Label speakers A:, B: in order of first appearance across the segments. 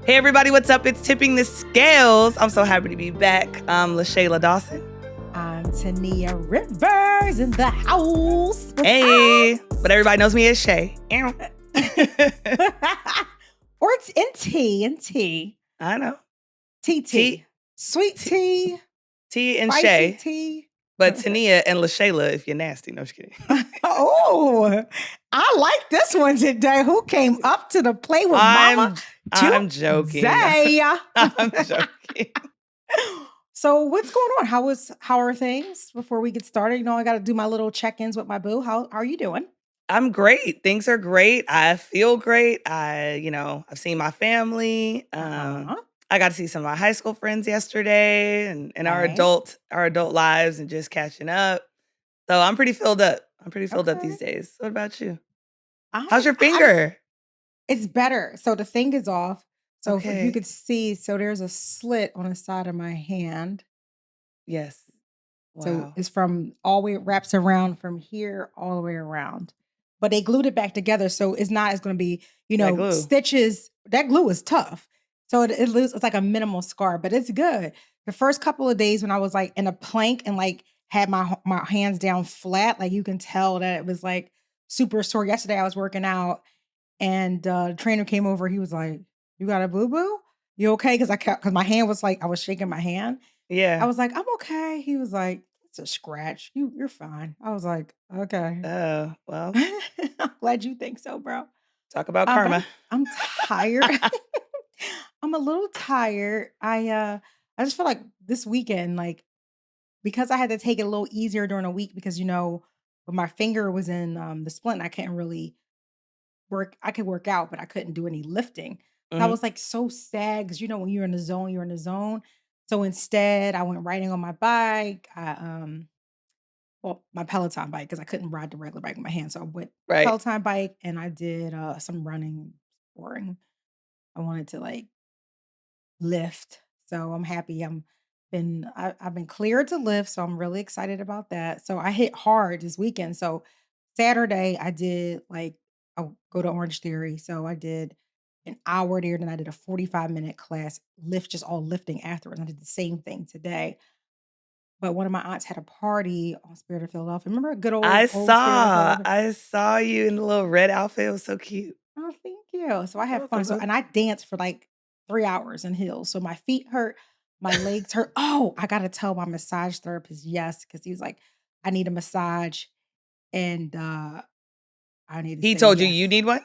A: Hey everybody, what's up? It's Tipping the Scales. I'm so happy to be back. I'm LaShayla Dawson.
B: I'm Tania Rivers in the house.
A: Hey, but everybody knows me as Shay.
B: Or it's in T.
A: I know.
B: TT. Sweet tea.
A: T and
B: Spicy
A: Shay.
B: tea.
A: But Tania and LaShayla if you're nasty. No, just kidding.
B: Oh, I like this one today. Who came up to the plate with Mama?
A: I'm joking. I'm joking.
B: So what's going on? How are things before we get started? You know, I got to do my little check-ins with my boo. How are you doing?
A: I'm great. Things are great. I feel great. I've seen my family. I got to see some of my high school friends yesterday and our adult lives and just catching up. So I'm pretty filled up. Up these days. What about you? How's your finger?
B: It's better. So the thing is off. So if you
A: Okay.
B: could see, so there's a slit on the side of my hand.
A: Yes.
B: So
A: Wow.
B: it's from all the way, it wraps around from here all the way around. But they glued it back together. So it's not, it's going to be,
A: That glue.
B: stitches. That glue is tough. So it's like a minimal scar, but it's good. The first couple of days when I was like in a plank and like had my hands down flat, like you can tell that it was like super sore. Yesterday I was working out and the trainer came over. He was like, "You got a boo-boo? You okay?" Because my hand was like, I was shaking my hand. I
A: Yeah.
B: was like, "I'm okay." He was like, "It's a scratch. You're fine." I was like, "Okay."
A: Oh, well,
B: I'm glad you think so, bro.
A: talk about
B: But
A: karma.
B: I'm tired. I'm a little tired. I just feel like this weekend, like because I had to take it a little easier during the week because when my finger was in the splint, I couldn't really work. I could work out, but I couldn't do any lifting. I
A: Mhm.
B: was like so sad because when you're in the zone, you're in the zone. So instead, I went riding on my bike. My Peloton bike because I couldn't ride the regular bike with my hands. So I went
A: Right.
B: Peloton bike and I did some running, boring. I wanted to like lift. So I'm happy. I've been cleared to lift, so I'm really excited about that. So I hit hard this weekend. So Saturday I did I'll go to Orange Theory. So I did an hour there, then I did a 45-minute class, just all lifting afterwards. I did the same thing today. But one of my aunts had a party on Spirit of Philadelphia. Remember a good
A: I
B: old Spirit of
A: saw
B: Philadelphia?
A: I saw you in the little red outfit. It was so cute.
B: Oh, thank you. So I had
A: You're
B: fun.
A: welcome.
B: And I danced for like 3 hours in heels. So my feet hurt, my legs hurt. Oh, I gotta tell my massage therapist yes, because he was like, I need a massage. And I need to
A: He
B: say
A: told you you
B: yes.
A: need one?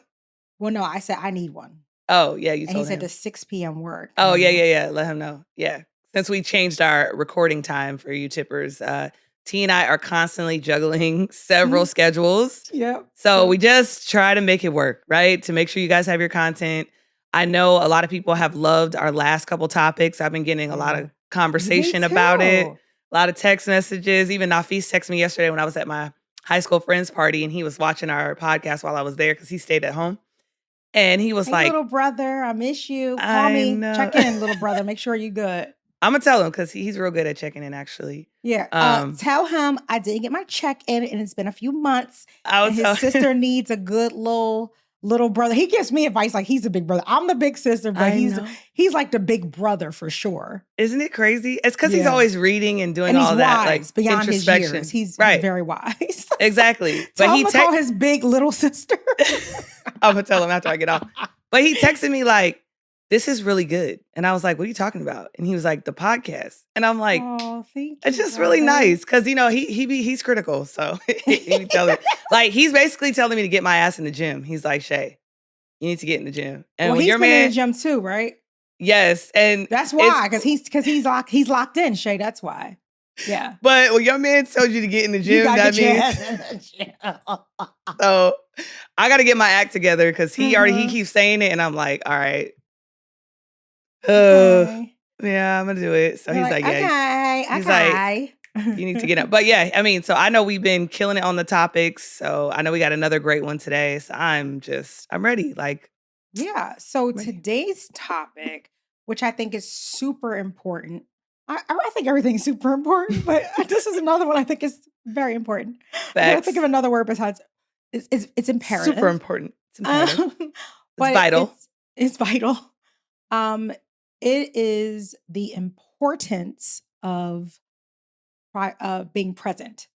B: Well, no, I said I need one.
A: Oh, yeah, you
B: And he
A: told
B: said
A: him.
B: the 6 p.m. work.
A: Oh,
B: And
A: yeah. Let him know. Yeah. Since we changed our recording time for you tippers, T and I are constantly juggling several schedules.
B: Yep.
A: So we just try to make it work, right? To make sure you guys have your content. I know a lot of people have loved our last couple topics. I've been getting a lot of conversation about it, a lot of text messages. Even Nafis texted me yesterday when I was at my high school friends party and he was watching our podcast while I was there because he stayed at home. And he was
B: Hey,
A: like,
B: little brother, I miss you. Call
A: I
B: me.
A: know.
B: Check in, little brother. Make sure you're good.
A: I'm gonna tell him because he's real good at checking in, actually.
B: Yeah. Tell him I didn't get my check in and it's been a few months.
A: I
B: And
A: was
B: his sister needs a good little brother. He gives me advice like he's a big brother. I'm the big sister, but
A: I know.
B: he's like the big brother for sure.
A: Isn't it crazy? It's because he's
B: Yeah.
A: always reading and doing
B: And he's
A: all that, like
B: wise beyond his
A: introspection.
B: years. He's
A: right.
B: very wise.
A: Exactly.
B: Tell
A: But
B: him
A: he
B: to call his big little sister.
A: I'm gonna tell him after I get off. But he texted me like, "This is really good," and I was like, "What are you talking about?" And he was like, "The podcast," and I'm like,
B: Oh, thank you.
A: "It's just really nice," because he's critical, so he be telling like he's basically telling me to get my ass in the gym. He's like, "Shay, you need to get in the gym," and
B: Well,
A: when
B: he's
A: your
B: been in
A: man,
B: the gym too, right?
A: yes, and
B: That's why, because he's locked in, Shay. That's why. Yeah.
A: But when your man told you to get in the
B: You
A: gym,
B: gotta
A: that
B: get your
A: means
B: ass in the gym.
A: so I gotta get my act together because he
B: Mhm.
A: keeps saying it, and I'm like, all right,
B: Okay.
A: yeah, I'm gonna do it. So
B: You're
A: he's
B: like,
A: like, yeah,
B: okay,
A: he's like,
B: okay.
A: you need to get up. But yeah, I mean, so I know we've been killing it on the topics. So I know we got another great one today. So I'm ready. Like,
B: Yeah. So
A: ready.
B: today's topic, which I think is super important. I think everything's super important, but this is another one I think is very important. I gotta think of
A: Facts.
B: another word besides it's imperative.
A: Super important. It's imperative.
B: Um,
A: It's
B: but
A: vital.
B: it's vital. Um, it is the importance of being present.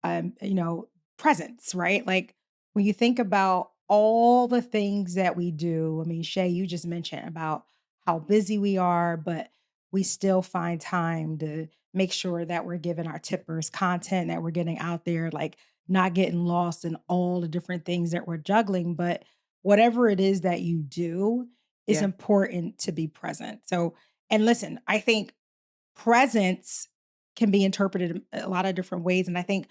B: You know, presence, right? Like when you think about all the things that we do, I mean, Shay, you just mentioned about how busy we are, but we still find time to make sure that we're giving our tippers content that we're getting out there, like not getting lost in all the different things that we're juggling. But whatever it is that you do, it's
A: Yeah.
B: important to be present. So, and listen, I think presence can be interpreted a lot of different ways. And I think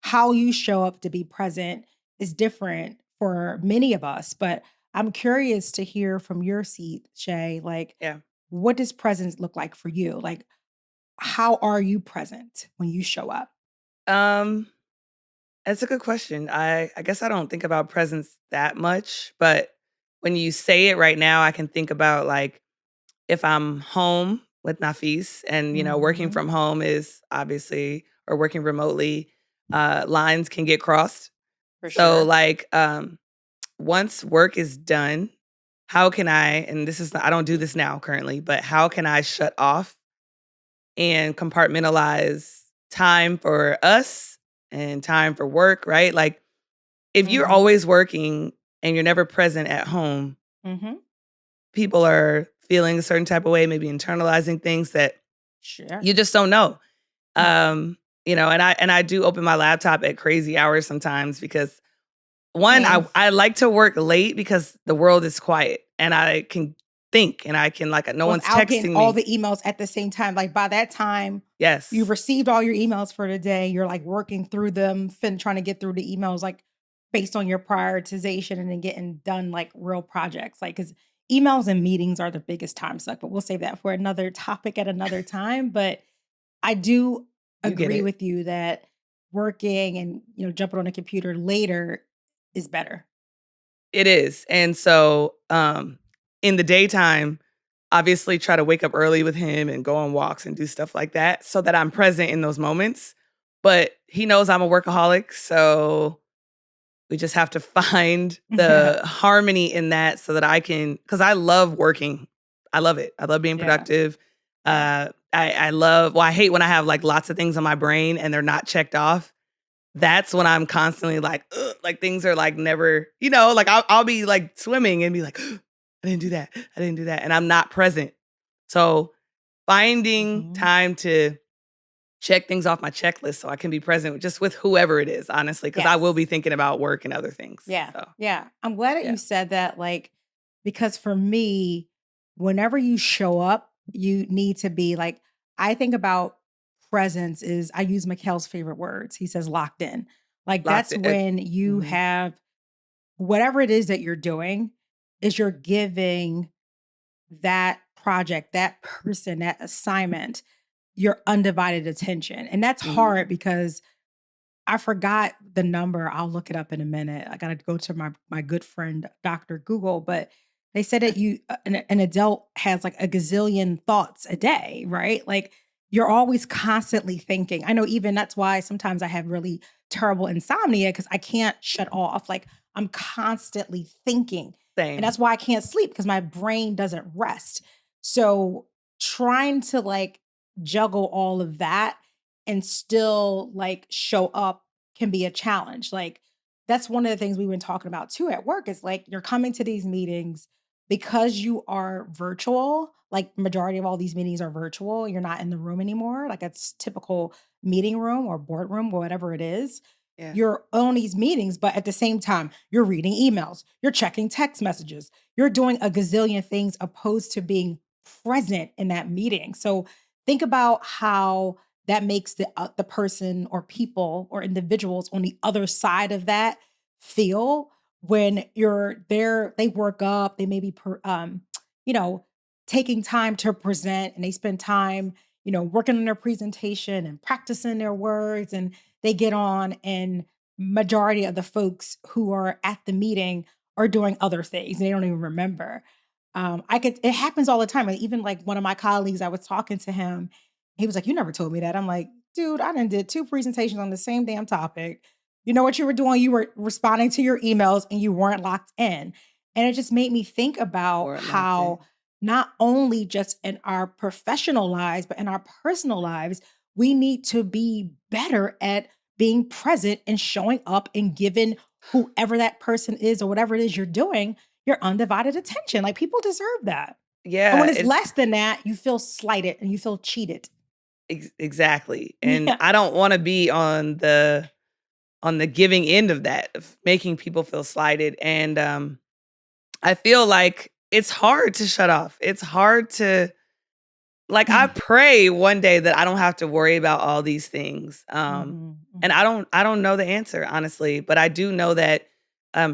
B: how you show up to be present is different for many of us. But I'm curious to hear from your seat, Shay, like,
A: Yeah.
B: what does presence look like for you? Like, how are you present when you show up?
A: Um, that's a good question. I guess I don't think about presence that much, but when you say it right now, I can think about like if I'm home with Nafis and, working
B: Hmm.
A: from home is obviously or working remotely, lines can get crossed.
B: For
A: So
B: sure.
A: like once work is done, how can and this is I don't do this now currently, but how can I shut off and compartmentalize time for us and time for work, right? Like if you're
B: Hmm.
A: always working and you're never present at home,
B: Hmm.
A: people are feeling a certain type of way, maybe internalizing things that
B: Sure.
A: you just don't know.
B: Mm.
A: And I do open my laptop at crazy hours sometimes because one,
B: Same.
A: I like to work late because the world is quiet and I can think and I can like no one's
B: Without getting
A: texting
B: all
A: me.
B: the emails at the same time. Like by that time, you've
A: Yes.
B: received all your emails for the day. You're like working through them, trying to get through the emails, like based on your prioritization and then getting done like real projects. Like, because emails and meetings are the biggest time suck, but we'll save that for another topic at another time. But I do
A: You get
B: agree
A: it.
B: with you that working and, jumping on a computer later is better.
A: It is. And so in the daytime, obviously try to wake up early with him and go on walks and do stuff like that so that I'm present in those moments. But he knows I'm a workaholic, so we just have to find the harmony in that so that I can, because I love working. I love it. I love being
B: Yeah.
A: productive.
B: Yeah.
A: I love, well, I hate when I have like lots of things on my brain and they're not checked off. That's when I'm constantly like, ugh, like things are like never, like I'll be like swimming and be like, "Ugh, I didn't do that. I didn't do that. And I'm not present. So finding
B: Mhm.
A: time to check things off my checklist so I can be present just with whoever it is, honestly, because I will
B: Yes.
A: be thinking about work and other things.
B: Yeah.
A: So,
B: Yeah. I'm glad that
A: yeah,
B: you said that, like, because for me, whenever you show up, you need to be like, I think about presence is I use Mikhail's favorite words. He says locked in. Like
A: locked
B: that's
A: it.
B: when you
A: Mhm.
B: have whatever it is that you're doing, is you're giving that project, that person, that assignment, your undivided attention. And that's
A: Mhm.
B: hard because I forgot the number. I'll look it up in a minute. I gotta go to my good friend Dr. Google, but they said that an adult has like a gazillion thoughts a day, right? Like you're always constantly thinking. I know even that's why sometimes I have really terrible insomnia because I can't shut off. Like I'm constantly thinking. And
A: Same.
B: that's why I can't sleep because my brain doesn't rest. So trying to like juggle all of that and still like show up can be a challenge. Like that's one of the things we've been talking about too at work is like you're coming to these meetings because you are virtual, like majority of all these meetings are virtual, you're not in the room anymore, like it's typical meeting room or boardroom, whatever it is.
A: Yeah.
B: You're on these meetings, but at the same time, you're reading emails, you're checking text messages, you're doing a gazillion things opposed to being present in that meeting. So think about how that makes the person or people or individuals on the other side of that feel when you're there. They work up, they may be you know taking time to present and they spend time working on their presentation and practicing their words, and they get on and majority of the folks who are at the meeting are doing other things and they don't even remember. It happens all the time. And even like one of my colleagues, I was talking to him, he was like, "You never told me that." I'm like, "Dude, I done did 2 presentations on the same damn topic. You know what you were doing? You were responding to your emails and you weren't locked in." And it just made me think about
A: Or locked
B: how
A: in.
B: not only just in our professional lives, but in our personal lives, we need to be better at being present and showing up and giving whoever that person is or whatever it is you're doing your undivided attention. Like people deserve that. And
A: Yeah,
B: when it's less than that, you feel slighted and you feel cheated.
A: exactly. And
B: Yeah.
A: I don't want to be on the giving end of that, of making people feel slighted. And I feel like it's hard to shut off. It's hard to like I pray one day that I don't have to worry about all these things.
B: Mhm,
A: And
B: mhm,
A: I don't know the answer, honestly, but I do know that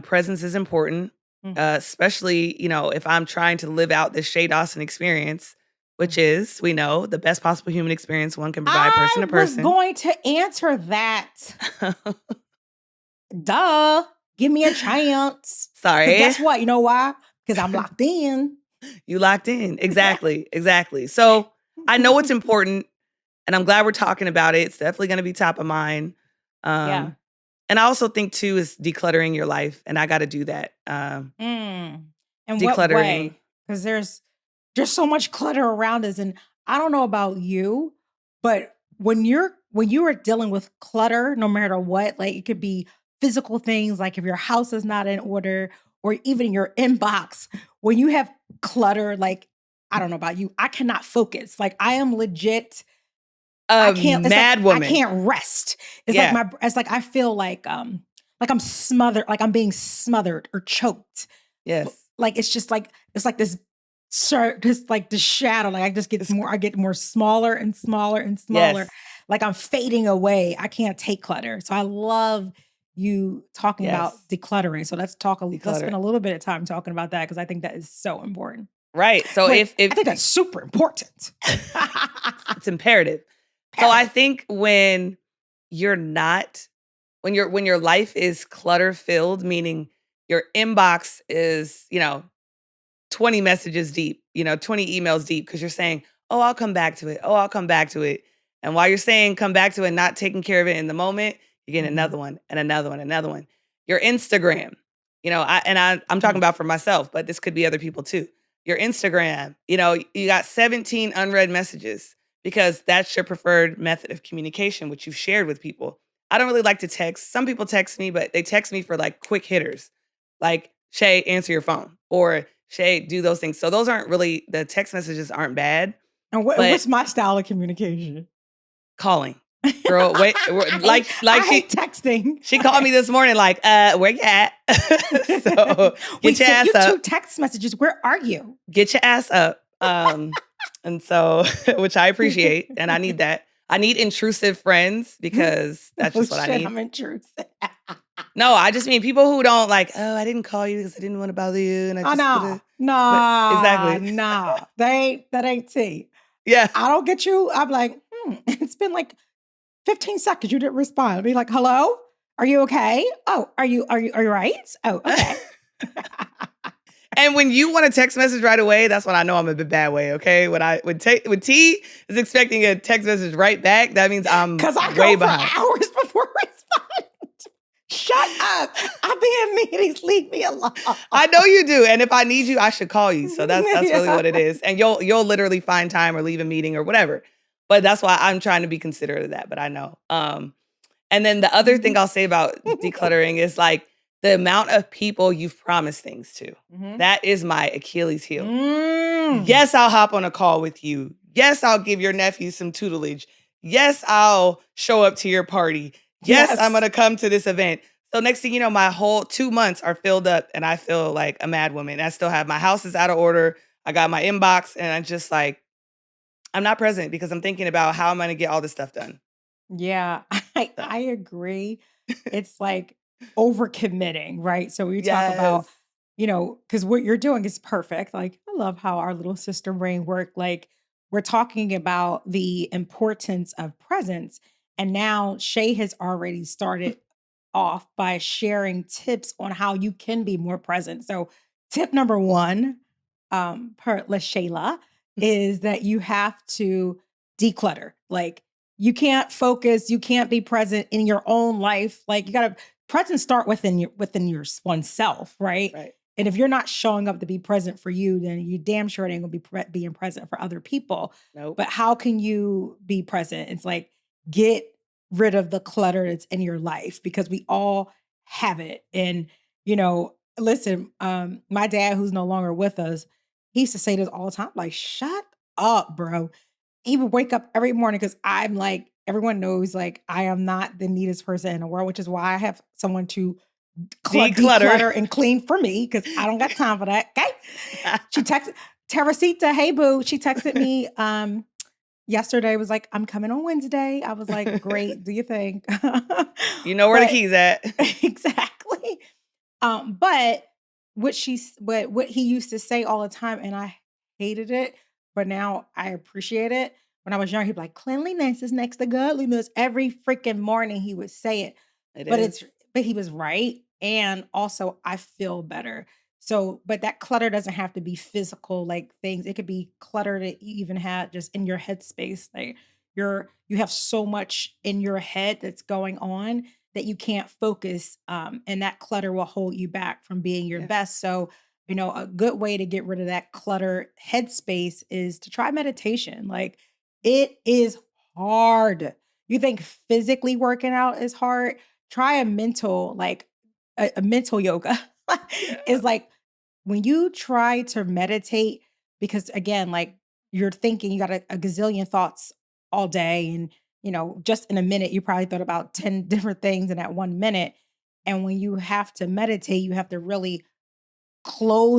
A: presence is important,
B: mhm,
A: especially, you know, if I'm trying to live out this Shea Dawson experience, which
B: mhm.
A: is, we know, the best possible human experience one can provide person
B: I
A: to
B: was
A: person.
B: going to answer that. Duh. Give me a chance. Because
A: Sorry.
B: guess what? You know why? Because I'm locked in.
A: You locked in. Exactly. Exactly. So I know it's important and I'm glad we're talking about it. It's definitely going to be top of mind.
B: Yeah.
A: Um, and I also think too is decluttering your life. And I got to do that.
B: Mm. In what
A: Decluttering.
B: way? Because there's so much clutter around us. And I don't know about you, but when you are dealing with clutter, no matter what, like it could be physical things, like if your house is not in order, or even your inbox, when you have clutter, like I don't know about you, I cannot focus. Like I am legit I
A: A
B: can't it's like
A: mad
B: I
A: woman.
B: can't rest. It's like
A: Yeah.
B: it's like I feel like I'm smothered, like I'm being smothered or choked.
A: Yes.
B: Like it's like this just like the shadow. Like
A: It's,
B: I get more smaller and smaller and smaller.
A: yes.
B: Like I'm fading away. I can't take clutter. So I love you talking about
A: Yes.
B: decluttering. So let's
A: Declutter.
B: spend a little bit of time talking about that because I think that is so important.
A: Right. So
B: Wait, I
A: if
B: think that's super important.
A: it's imperative. So I
B: Imperative.
A: think when you're not when your life is clutter filled, meaning your inbox is, you know, 20 messages deep, you know, 20 emails deep because you're saying, "Oh, I'll come back to it. Oh, I'll come back to it." And while you're saying come back to it, not taking care of it in the moment, you're getting
B: Mhm,
A: another one and another one, another one. Your Instagram, you know, I'm talking
B: mhm.
A: about for myself, but this could be other people too. Your Instagram, you know, you got 17 unread messages because that's your preferred method of communication, which you've shared with people. I don't really like to text. Some people text me, but they text me for like quick hitters, like Shay, answer your phone, or Shay, do those things. So those aren't really the text messages aren't bad,
B: And
A: but
B: what's my style of communication?
A: calling. Girl, wait,
B: I hate texting.
A: she called me this morning like, where you at? So
B: We
A: get your
B: sent you
A: ass up.
B: 2 text messages. Where are you?
A: Get your ass up. And so which I appreciate and I need that. I need intrusive friends because that's
B: Oh
A: just what I
B: shit,
A: need.
B: I'm intrusive.
A: No, I just mean people who don't like, oh, I didn't call you because I didn't want to bother you. And I
B: Oh
A: just
B: no.
A: would but
B: Nah,
A: exactly.
B: nah. That ain't tea.
A: Yeah.
B: I don't get you. I'm like, it's been like 15 seconds. You didn't respond. I'll be like, hello? Are you okay? Oh, are you right? Oh, okay.
A: And when you want a text message right away, that's when I know I'm a bit bad way. Okay, when T is expecting a text message right back, that means I'm
B: Because I
A: way
B: go for
A: behind.
B: hours before responding. Shut up. I'll be in meetings. Leave me alone.
A: I know you do, and if I need you, I should call you. So that's really
B: Yeah.
A: what it is, and you'll literally find time or leave a meeting or whatever. But that's why I'm trying to be considerate of that. But I know. And then the other thing
B: Mhm.
A: I'll say about decluttering is like the amount of people you've promised things to.
B: Mhm.
A: That is my Achilles heel.
B: Mm.
A: Yes, I'll hop on a call with you. Yes, I'll give your nephew some tutelage. Yes, I'll show up to your party. Yes, I'm going
B: Yes.
A: to come to this event. So next thing you know, my whole 2 months are filled up and I feel like a mad woman. I still have my house is out of order. I got my inbox and I'm just like, I'm not present because I'm thinking about how I'm going to get all this stuff done.
B: Yeah,
A: So,
B: I agree. It's like overcommitting, right? So we talk
A: yes.
B: about, because what you're doing is perfect. Like, I love how our little sister brain work. Like, we're talking about the importance of presence. And now Shay has already started off by sharing tips on how you can be more present. So, tip number one, per La Shayla, is that you have to declutter. Like, you can't focus, you can't be present in your own life. Like, you gotta presence start within oneself, right?
A: Right.
B: And if you're not showing up to be present for you, then you damn sure it ain't gonna be being present for other people.
A: Nope.
B: But how can you be present? It's like, get rid of the clutter that's in your life, because we all have it. And, listen, my dad, who's no longer with us, he used to say this all the time, like, shut up, bro. He would wake up every morning, because I'm like, everyone knows, like, I am not the neatest person in the world, which is why I have someone to declutter and clean for me, because I don't got time for that. Okay. She texted Teresita, hey boo. She texted me yesterday, was like, I'm coming on Wednesday. I was like, great, do you think?
A: You know where the
B: But
A: key's at.
B: exactly. But what he used to say all the time, and I hated it, but now I appreciate it. When I was young, he'd be like, cleanliness is next to godliness. Every freaking morning he would say it.
A: It
B: But
A: is.
B: but he was right. And also I feel better. So, but that clutter doesn't have to be physical, like things. It could be clutter that you even had just in your headspace. Like you have so much in your head that's going on that you can't focus. And that clutter will hold you back from being your
A: Yeah.
B: best. So, a good way to get rid of that clutter headspace is to try meditation. Like, it is hard. You think physically working out is hard? Try a mental, like a mental yoga.
A: Yeah.
B: Is like, when you try to meditate, because again, like, you're thinking, you got a gazillion thoughts all day. And, just in a minute, you probably thought about 10 different things in that 1 minute. And when you have to meditate, you have to really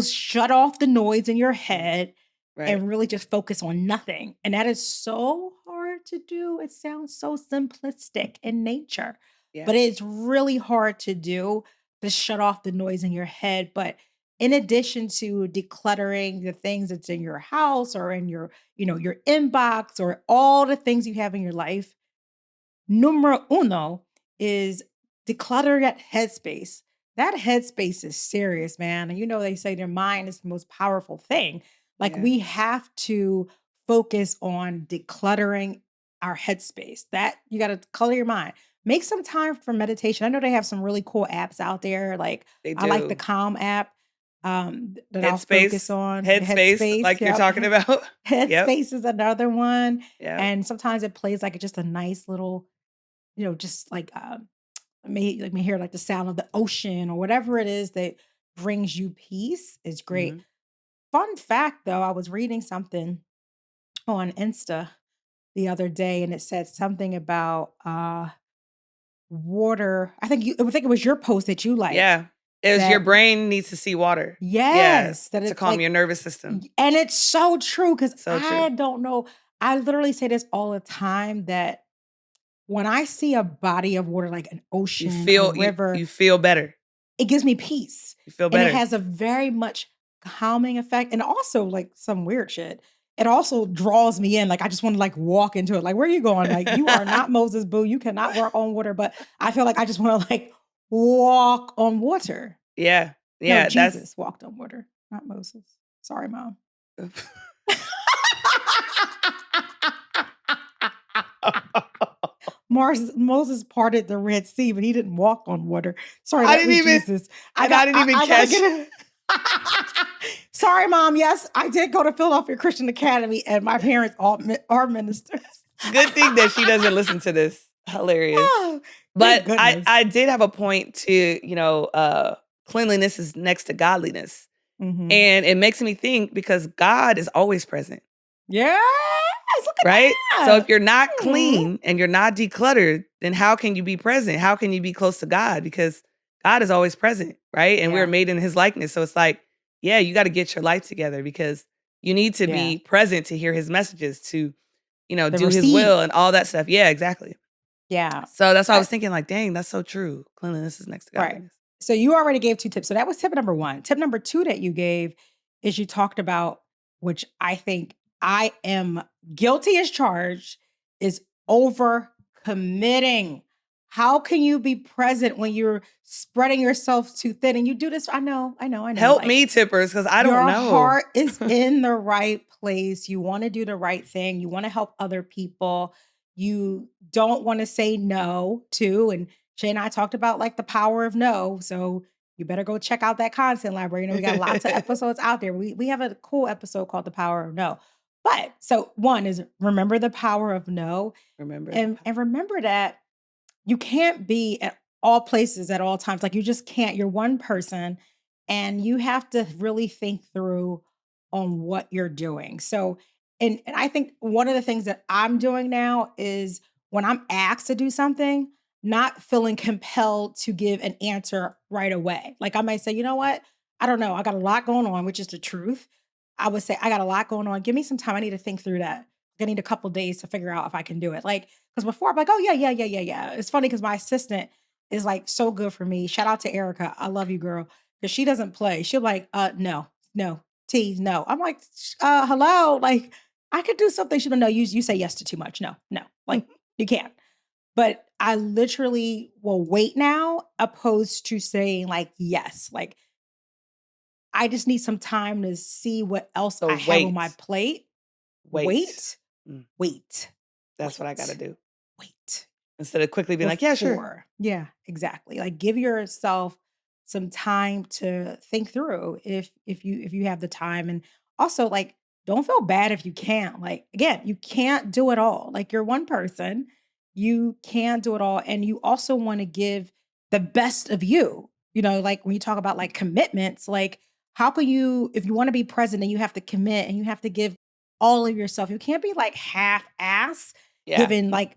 B: shut off the noise in your head
A: Right.
B: and really just focus on nothing. And that is so hard to do. It sounds so simplistic in nature,
A: Yeah.
B: but it's really hard to do, to shut off the noise in your head. But in addition to decluttering the things that's in your house or in your inbox, or all the things you have in your life, numero uno is declutter that headspace. That headspace is serious, man. And they say their mind is the most powerful thing. Like,
A: Yeah.
B: we have to focus on decluttering our headspace. That you got to color your mind. Make some time for meditation. I know they have some really cool apps out there. Like,
A: They
B: I like the
A: do.
B: Calm app that I'll focus
A: Headspace.
B: on.
A: Headspace,
B: Headspace.
A: like you're
B: Yep.
A: talking about. Yep.
B: Headspace is another one.
A: Yep.
B: And sometimes it plays like just a nice little, just like may hear like the sound of the ocean or whatever it is that brings you peace is great.
A: Mhm.
B: Fun fact though, I was reading something on Insta the other day, and it said something about water. I think it was your post that you liked.
A: Yeah. It was your
B: That
A: brain needs to see water. Yeah,
B: yes, that
A: to
B: it's
A: calm
B: like,
A: your nervous system.
B: and it's so true, because
A: So
B: I
A: true.
B: don't know. I literally say this all the time, that when I see a body of water like an
A: You
B: ocean, a
A: feel
B: river,
A: you feel better.
B: it gives me peace.
A: You feel
B: And it
A: better.
B: has a very much calming effect, and also, like, some weird shit. It also draws me in, like, I just wanna, like, walk into it, like, "Where are you going? Like, you are not Moses, boo, you cannot walk on water," but I feel like I just wanna, like, walk on water.
A: Yeah.
B: No,
A: Yeah, that's
B: Jesus walked on water, not Moses. Sorry, mom. Moses parted the Red Sea, but he didn't walk on water. Sorry,
A: I
B: that
A: didn't
B: was
A: even
B: Jesus.
A: I didn't even
B: I gotta
A: catch.
B: get it. Sorry, mom. Yes, I did go to Philadelphia Christian Academy, and my parents all are ministers.
A: Good thing that she doesn't listen to this. Hilarious.
B: Oh,
A: But
B: thank
A: I
B: goodness.
A: I did have a point to, cleanliness is next to godliness.
B: Mhm.
A: And it makes me think because God is always present,
B: Yes, look at
A: right? So if
B: that.
A: you're not
B: Mhm.
A: clean and you're not decluttered, then how can you be present? How can you be close to God? Because God is always present, right? And we're
B: Yeah,
A: made in his likeness. So it's like, yeah, you got to get your life together because you need to
B: yeah.
A: be present to hear his messages, to,
B: The
A: do his will
B: receive.
A: and all that stuff. Yeah, exactly.
B: Yeah.
A: So that's why I
B: I
A: was thinking, like, dang, that's so true. Cleanliness is next to
B: Right.
A: godliness.
B: So you already gave 2 tips. So that was tip number 1. Tip number 2 that you gave is you talked about, which I think I am guilty as charged, is over committing. How can you be present when you're spreading yourself too thin? And you do this, I know.
A: Help
B: Like,
A: me, tippers, because I don't
B: your
A: know.
B: heart is in the right place. You want to do the right thing. You want to help other people. You don't want to say no to. And Shay and I talked about, like, the power of no. So you better go check out that content library. You know, we got lots of episodes out there. We have a cool episode called The Power of No. But so one is remember the power of no,
A: Remember the
B: and remember that you can't be at all places at all times. Like you just can't. You're one person and you have to really think through on what you're doing. So, and I think one of the things that I'm doing now is when I'm asked to do something, not feeling compelled to give an answer right away. Like I might say, you know what? I don't know. I got a lot going on, which is the truth. I would say, I got a lot going on. Give me some time. I need to think through that. I need a couple days to figure out if I can do it. Like, because before I'm like, oh yeah, yeah, yeah, yeah, yeah. It's funny because my assistant is like so good for me. Shout out to Erica. I love you, girl. Because she doesn't play. She'll be like, no, no, T, no. I'm like, hello. Like, I could do something. She'll be, no, you say yes to too much. No, no. Like, you can't. But I literally will wait now, opposed to saying like yes. Like, I just need some time to see what else
A: So
B: I have on my
A: wait.
B: plate.
A: Wait.
B: Wait,
A: Mm,
B: wait,
A: that's what I gotta
B: wait,
A: do.
B: wait.
A: Instead of quickly being like, "Yeah, sure."
B: Before. Yeah, exactly. Like give yourself some time to think through if you have the time. And also like don't feel bad if you can't. Like again, you can't do it all. Like you're one person. You can't do it all. And you also want to give the best of you. You know, like when you talk about like commitments, like how can you, if you want to be present and you have to commit and you have to give all of yourself, you can't be like half ass
A: Yeah.
B: giving like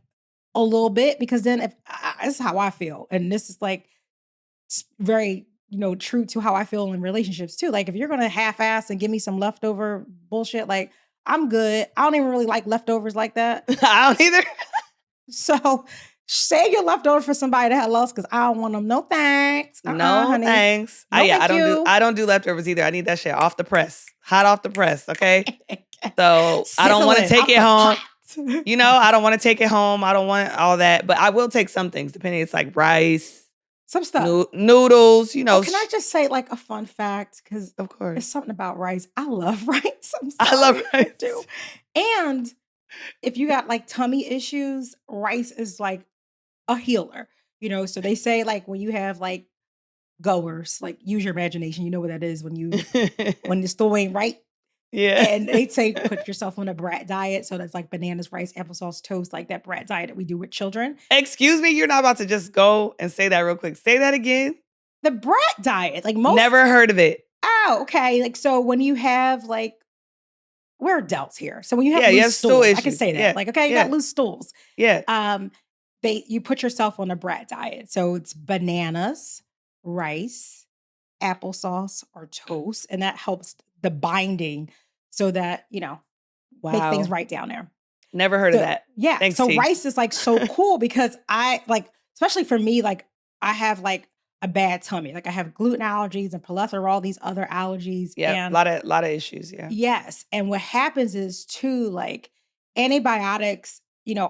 B: a little bit because then if this is how I feel, and this is like very true to how I feel in relationships too. Like if you're gonna half-ass and give me some leftover bullshit, like I'm good. I don't even really like leftovers like that.
A: I don't either.
B: So save your leftovers for somebody that else because I don't want them. No thanks.
A: No,
B: Honey.
A: thanks.
B: No,
A: Yeah,
B: thank you.
A: I don't do leftovers either. I need that shit off the press. Hot off the press, okay? So, I don't wanna
B: Sizzling
A: take
B: off
A: it
B: the
A: home.
B: pot.
A: You know, I don't wanna take it home. I don't want all that, but I will take some things depending. It's like rice,
B: Some stuff.
A: Noodles,
B: Oh, can I just say like a fun fact? Because
A: of
B: it's
A: course.
B: something about rice. I love rice. I'm
A: I love
B: sorry. I do.
A: rice.
B: And if you got like tummy issues, rice is like a healer. So they say like when you have like goers, like use your imagination. You know what that is when the store ain't right.
A: Yeah.
B: And they say put yourself on a brat diet. So that's like bananas, rice, applesauce, toast, like that brat diet that we do with children.
A: Excuse me, you're not about to just go and say that real quick. Say that again.
B: The brat diet, like most,
A: Never heard of it.
B: oh, okay. Like so when you have like we're adults here. So when you have
A: Yeah, you
B: loose
A: have stool
B: stools, I can
A: issues.
B: say that.
A: Yeah.
B: Like, okay, you got
A: Yeah.
B: loose stools.
A: Yeah.
B: Um, you put yourself on a brat diet. So it's bananas, rice, applesauce, or toast, and that helps the binding so that, make things
A: Wow.
B: right down there.
A: Never heard of
B: So
A: that.
B: yeah,
A: Thanks,
B: so
A: T.
B: rice is like so cool because I like, especially for me, like I have like a bad tummy. Like I have gluten allergies and plethora, all these other allergies.
A: Yep.
B: And
A: Lot of issues. Yeah.
B: yes, and what happens is too, like antibiotics,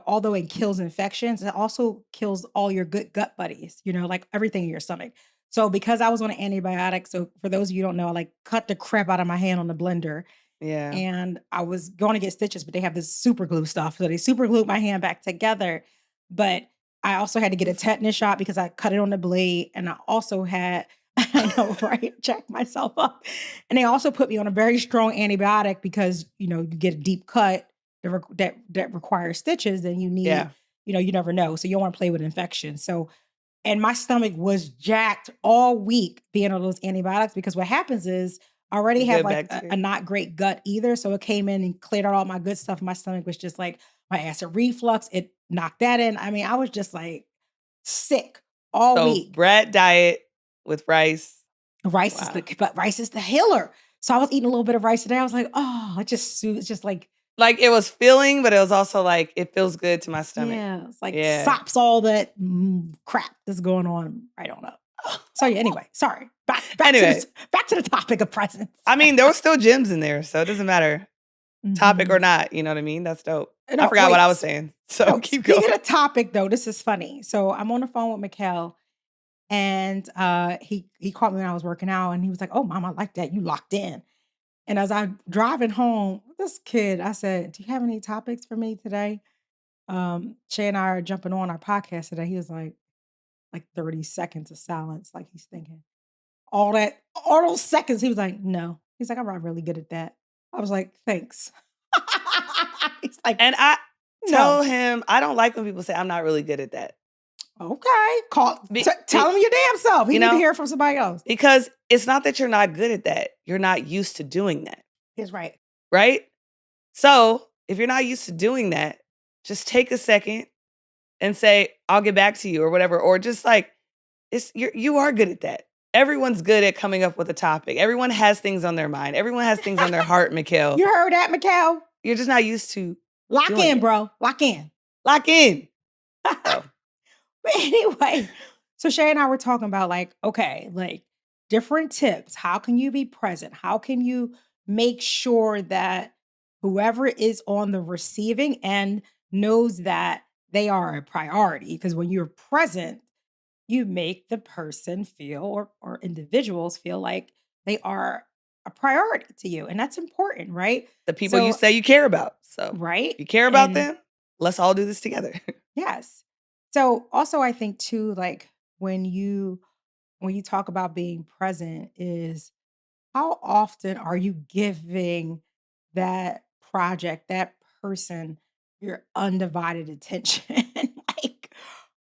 B: although it kills infections, it also kills all your good gut buddies, like everything in your stomach. So because I was on an antibiotic, so for those of you who don't know, I like cut the crap out of my hand on the blender
A: Yeah.
B: and I was going to get stitches, but they have this super glue stuff. So they super glued my hand back together. But I also had to get a tetanus shot because I cut it on the blade. And I also had, I know, right? Check myself up. And they also put me on a very strong antibiotic because, you get a deep cut that requires stitches, then you need,
A: Yeah.
B: you never know. So you don't want to play with infection. So and my stomach was jacked all week being on those antibiotics because what happens is I already have
A: Good
B: like a
A: bacteria.
B: not great gut either. So it came in and cleared out all my good stuff. My stomach was just like my acid reflux. It knocked that in. I mean, I was just like sick all
A: So
B: week.
A: bread diet with rice. Wow.
B: But rice is the healer. So I was eating a little bit of rice today. I was like, oh, it's just like,
A: Like it was filling, but it was also like it feels good to my stomach.
B: yeah, it's like
A: Yeah.
B: sops all that crap that's going on. I don't know. So yeah, anyway, sorry.
A: Anyway.
B: Back to the topic of presents.
A: I mean, there were still gems in there, so it doesn't matter. Topic or
B: Mhm.
A: not, you know what I mean? That's dope. I
B: No,
A: forgot what
B: wait.
A: I was saying. So
B: No,
A: keep
B: speaking
A: going.
B: of topic though, this is funny. So I'm on the phone with Mikkel and he called me when I was working out and he was like, "Oh, mom, I like that. You locked in." And as I'm driving home, this kid, I said, "Do you have any topics for me today?" Shay and I are jumping on our podcast today. He was like 30 seconds of silence, like he's thinking. all those seconds, he was like, "No." He's like, "I'm not really good at that." I was like, "Thanks." He's like,
A: And I
B: "No."
A: tell him I don't like when people say I'm not really good at that.
B: Okay. Tell him your damn self. He
A: You
B: need to
A: know,
B: hear it from somebody else.
A: because it's not that you're not good at that. You're not used to doing that,
B: He's right.
A: right? So if you're not used to doing that, just take a second and say, I'll get back to you or whatever. Or just like, you are good at that. Everyone's good at coming up with a topic. Everyone has things on their mind. Everyone has things on their heart, Mikhail.
B: You heard that, Mikhail?
A: You're just not used to
B: Lock
A: doing
B: in,
A: it.
B: bro. Lock in.
A: Lock in. So.
B: But anyway, so Shay and I were talking about like, okay, like different tips. How can you be present? How can you make sure that whoever is on the receiving end knows that they are a priority? Because when you're present, you make the person feel or individuals feel like they are a priority to you. And that's important, right?
A: The people you
B: So,
A: say you care about. So
B: right.
A: if you care about
B: And
A: them, let's all do this together.
B: yes. So also I think too, like when you talk about being present is how often are you giving that project, that person, your undivided attention? Like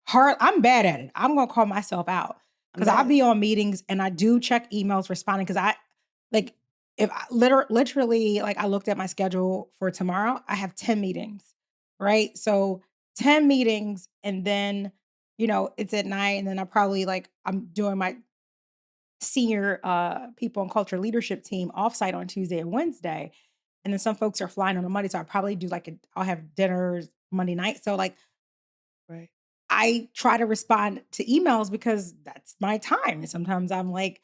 B: hard, I'm bad at it. I'm gonna call myself out
A: I'm
B: because I'll
A: bad.
B: be on meetings and I do check emails responding because I like if I literally like I looked at my schedule for tomorrow, I have 10 meetings, right? So 10 meetings and then it's at night and then I probably like I'm doing my senior people and culture leadership team offsite on Tuesday and Wednesday. And then some folks are flying on a Monday. So I probably do I'll have dinners Monday night. So like
A: Right.
B: I try to respond to emails because that's my time. And sometimes I'm like,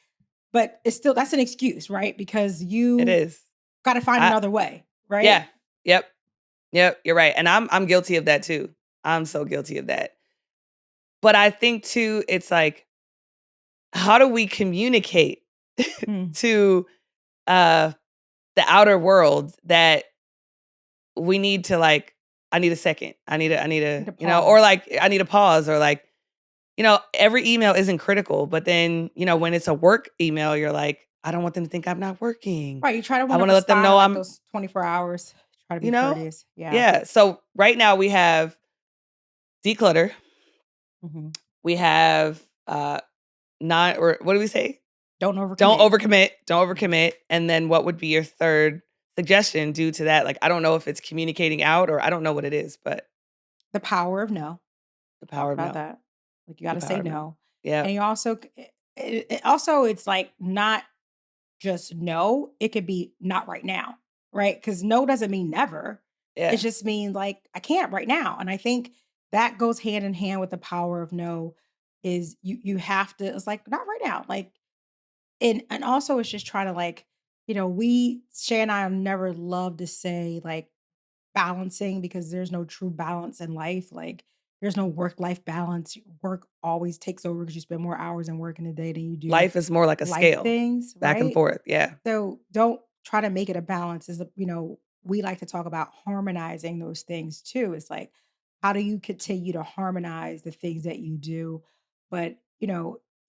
B: but it's still that's an excuse, right? Because
A: It
B: you
A: is.
B: got to find
A: I
B: another way, right?
A: Yeah. Yep. Yep. You're right. And I'm guilty of that too. I'm so guilty of that. But I think too, it's like, how do we communicate
B: Mm,
A: to uh the outer world that we need to like, I need a second. I need
B: need
A: a,
B: to
A: or
B: pause.
A: like I need a pause or like, every email isn't critical, but then, when it's a work email, you're like, I don't want them to think I'm not working.
B: Right. You try to
A: I
B: want to
A: want to let them
B: respond in
A: know
B: like
A: I'm,
B: those 24 hours. Try to be
A: you know,
B: courteous. Yeah.
A: yeah. So right now we have declutter.
B: Mhm.
A: We have not, or what do we say?
B: Don't
A: Don't
B: overcommit.
A: overcommit. Don't overcommit. And then what would be your third suggestion due to that? Like, I don't know if it's communicating out or I don't know what it is, but
B: The power of no.
A: the
B: Talked
A: power of
B: about
A: no.
B: that. Like, you
A: The
B: gotta say
A: power of no.
B: no.
A: Yeah.
B: And you also also, it's, like, not just no, it could be not right now, right? Because no doesn't mean never. It
A: Yeah.
B: just means, like, I can't right now, and I think that goes hand in hand with the power of no is you have to it's like, "Not right now." Like and also it's just trying to, like, we Shay and I have never loved to say, like, balancing because there's no true balance in life. Like there's no work-life balance. Work always takes over because you spend more hours in work in a day than you do
A: Life is more like a
B: life
A: scale,
B: things,
A: back and
B: right?
A: forth. Yeah.
B: So don't try to make it a balance. We like to talk about harmonizing those things too. It's like, how do you continue to harmonize the things that you do? But,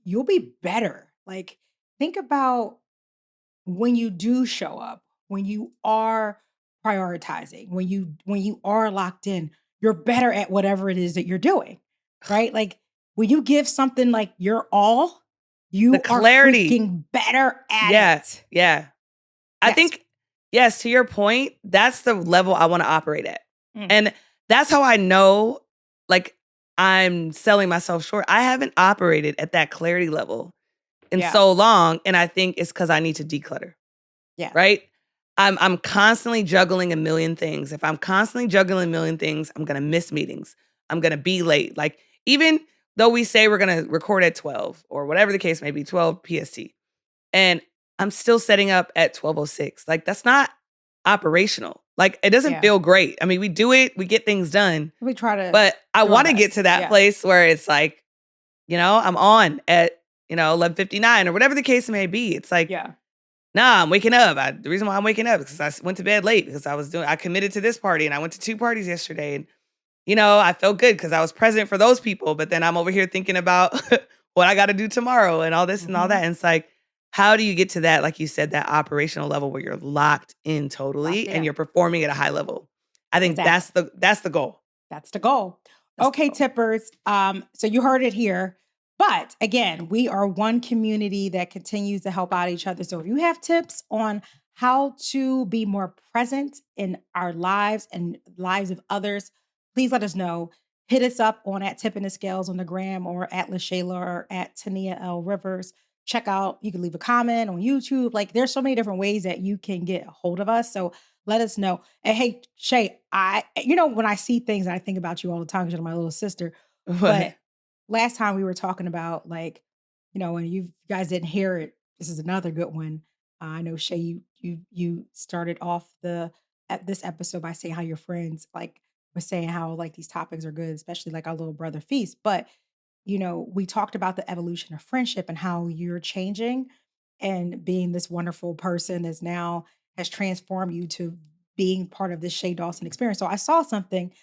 B: you'll be better. Like, think about when you do show up, when you are prioritizing, when you are locked in, you're better at whatever it is that you're doing, right? Like when you give something like your all,
A: The
B: you are
A: clarity.
B: freaking better at
A: Yeah.
B: it.
A: Yeah. I
B: Yes.
A: think, yes, to your point, that's the level I want to operate at.
B: Mm,
A: And that's how I know, like, I'm selling myself short. I haven't operated at that clarity level in
B: yeah.
A: so long. And I think it's because I need to declutter,
B: Yeah.
A: right? I'm constantly juggling a million things. If I'm constantly juggling a million things, I'm gonna miss meetings. I'm gonna be late. Like, even though we say we're gonna record at 12 or whatever the case may be, 12 PST. And I'm still setting up at 12:06. Like, that's not operational. Like, it doesn't
B: Yeah.
A: feel great. I mean, we do it, we get things done,
B: We try to
A: but I
B: do our
A: wanna get
B: best.
A: to that
B: Yeah.
A: place where it's like, I'm on at, 11:59 or whatever the case may be. It's like,
B: Yeah.
A: nah, I'm waking up. The reason why I'm waking up is because went to bed late because I committed to this party and I went to 2 parties yesterday. And, I felt good because I was present for those people. But then I'm over here thinking about what I got to do tomorrow and all this and all
B: Hmm.
A: that. And it's like, How do you get to that, like you said, that operational level where you're locked in totally and you're performing at a high level? I think
B: Exactly.
A: that's the goal.
B: That's the goal.
A: That's the
B: Okay,
A: goal.
B: tippers. So you heard it here. But again, we are one community that continues to help out each other. So if you have tips on how to be more present in our lives and lives of others, please let us know. Hit us up on at Tipping the Scales on the gram or at LaShayla or at Tania L. Rivers. Check out, you can leave a comment on YouTube. Like there's so many different ways that you can get a hold of us. So let us know. And hey, Shay, when I see things, I think about you all the time because you're my little sister.
A: What?
B: But last time we were talking about like, when you guys didn't hear it, this is another good one. I know Shay, you started off at this episode by saying how your friends like was saying how like these topics are good, especially like our little brother feast. But we talked about the evolution of friendship and how you're changing and being this wonderful person is now has transformed you to being part of this Shay Dawson experience. So I saw something.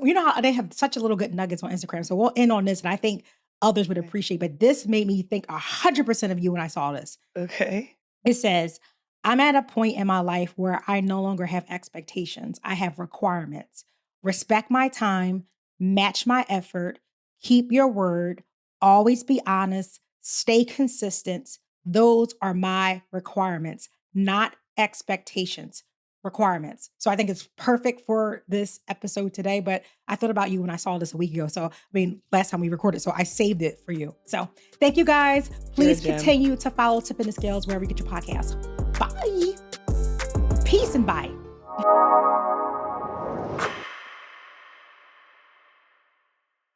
B: You know how they have such a little good nuggets on Instagram. So we'll end on this, and I think others would
A: Okay.
B: appreciate. But this made me think 100% of you when I saw this.
A: Okay.
B: It says, I'm at a point in my life where I no longer have expectations. I have requirements. Respect my time, match my effort, keep your word, always be honest, stay consistent. Those are my requirements, not expectations. Requirements. So I think it's perfect for this episode today. But I thought about you when I saw this a week ago. So, last time we recorded, so I saved it for you. So thank you guys. Please continue to follow Tipping the Scales wherever you get your podcasts. Bye. Peace and bye.